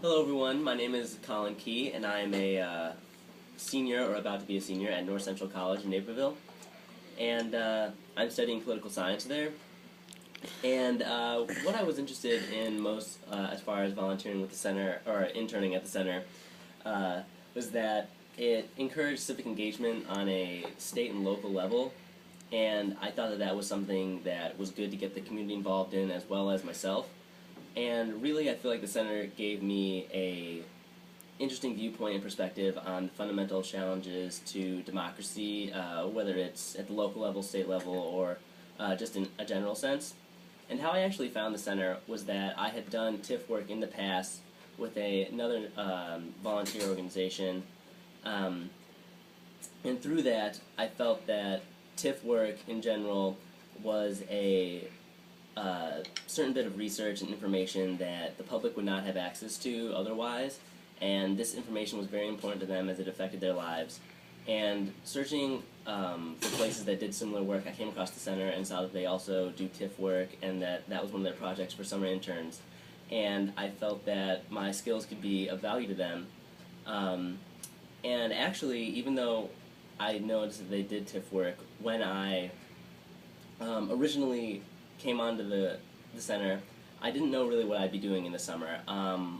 Hello everyone, my name is Collin Key and I am a senior or about to be a senior at North Central College in Naperville, and I'm studying political science there. And what I was interested in most as far as volunteering with the center or interning at the center was that it encouraged civic engagement on a state and local level, and I thought that that was something that was good to get the community involved in as well as myself. And really, I feel like the center gave me a interesting viewpoint and perspective on the fundamental challenges to democracy, whether it's at the local level, state level, or just in a general sense. And how I actually found the center was that I had done TIF work in the past with another volunteer organization, and through that, I felt that TIF work in general was a certain bit of research and information that the public would not have access to otherwise, and this information was very important to them as it affected their lives. And searching for places that did similar work, I came across the center and saw that they also do TIF work, and that was one of their projects for summer interns. And I felt that my skills could be of value to them. And actually, even though I noticed that they did TIF work, when I originally came onto the center, I didn't know really what I'd be doing in the summer.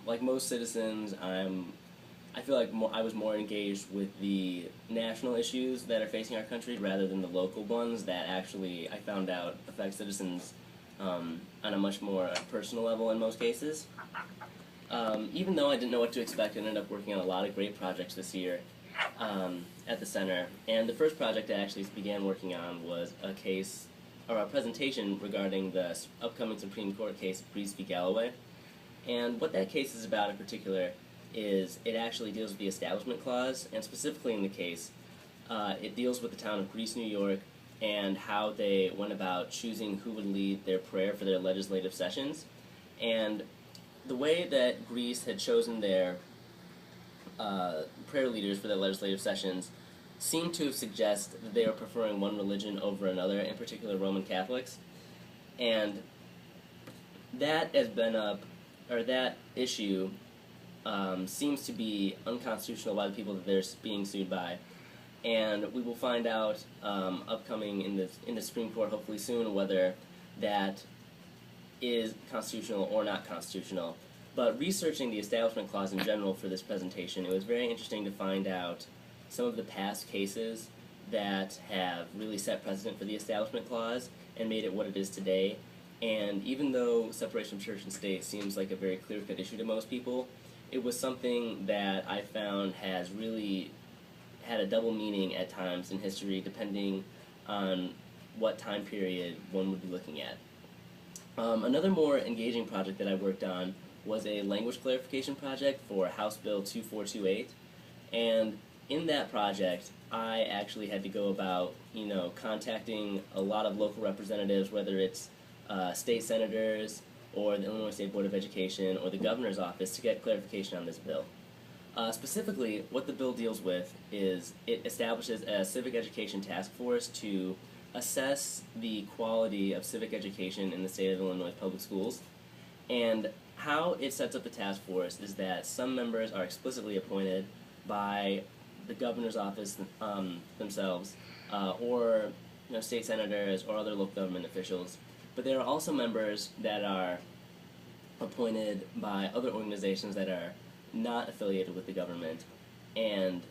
Like most citizens, I feel like I was more engaged with the national issues that are facing our country rather than the local ones that actually I found out affect citizens on a much more personal level in most cases. Even though I didn't know what to expect, I ended up working on a lot of great projects this year at the center. And the first project I actually began working on was a case or a presentation regarding the upcoming Supreme Court case of Breeze v. Galloway. And what that case is about in particular is it actually deals with the Establishment Clause, and specifically in the case, it deals with the town of Greece, New York, and how they went about choosing who would lead their prayer for their legislative sessions. And the way that Greece had chosen their prayer leaders for their legislative sessions seem to suggest that they are preferring one religion over another, in particular Roman Catholics. And that has been that issue seems to be unconstitutional by the people that they're being sued by. And we will find out upcoming in the Supreme Court hopefully soon whether that is constitutional or not constitutional. But researching the Establishment Clause in general for this presentation, it was very interesting to find out some of the past cases that have really set precedent for the Establishment Clause and made it what it is today. And even though separation of church and state seems like a very clear-cut issue to most people, it was something that I found has really had a double meaning at times in history, depending on what time period one would be looking at. Another more engaging project that I worked on was a language clarification project for House Bill 2428, and in that project, I actually had to go about, contacting a lot of local representatives, whether it's state senators or the Illinois State Board of Education or the governor's office, to get clarification on this bill. Specifically, what the bill deals with is it establishes a civic education task force to assess the quality of civic education in the state of Illinois public schools. And how it sets up the task force is that some members are explicitly appointed by the governor's office themselves, or state senators or other local government officials. But there are also members that are appointed by other organizations that are not affiliated with the government. And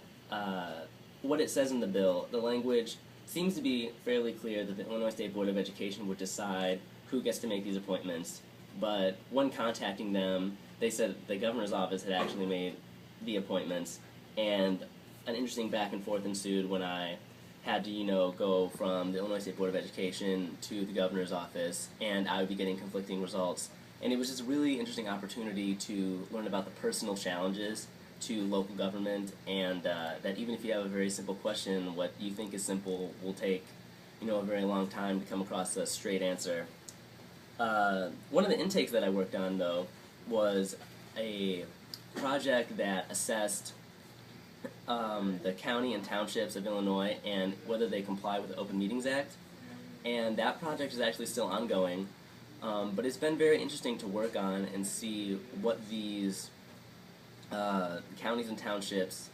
what it says in the bill, the language seems to be fairly clear that the Illinois State Board of Education would decide who gets to make these appointments. But when contacting them, they said the governor's office had actually made the appointments, and an interesting back and forth ensued when I had to, go from the Illinois State Board of Education to the governor's office, and I would be getting conflicting results. And it was just a really interesting opportunity to learn about the personal challenges to local government, and that even if you have a very simple question, what you think is simple will take, a very long time to come across a straight answer. One of the intakes that I worked on, though, was a project that assessed the county and townships of Illinois and whether they comply with the Open Meetings Act. And that project is actually still ongoing. But it's been very interesting to work on and see what these counties and townships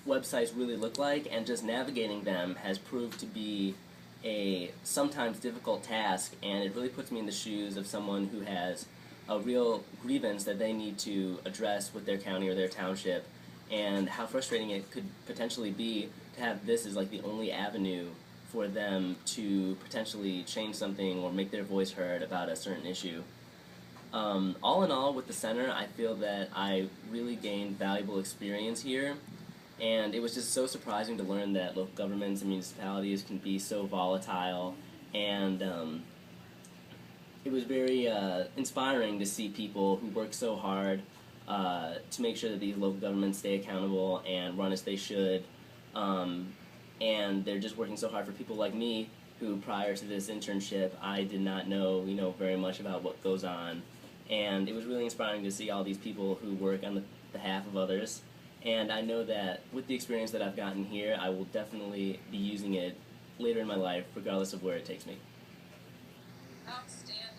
websites really look like, and just navigating them has proved to be a sometimes difficult task, and it really puts me in the shoes of someone who has a real grievance that they need to address with their county or their township, and how frustrating it could potentially be to have this as like the only avenue for them to potentially change something or make their voice heard about a certain issue. All in all, with the center, I feel that I really gained valuable experience here, and it was just so surprising to learn that local governments and municipalities can be so volatile, and it was very inspiring to see people who work so hard to make sure that these local governments stay accountable and run as they should, and they're just working so hard for people like me, who prior to this internship I did not know very much about what goes on, and it was really inspiring to see all these people who work on the behalf of others. And I know that with the experience that I've gotten here, I will definitely be using it later in my life, regardless of where it takes me. Outstanding.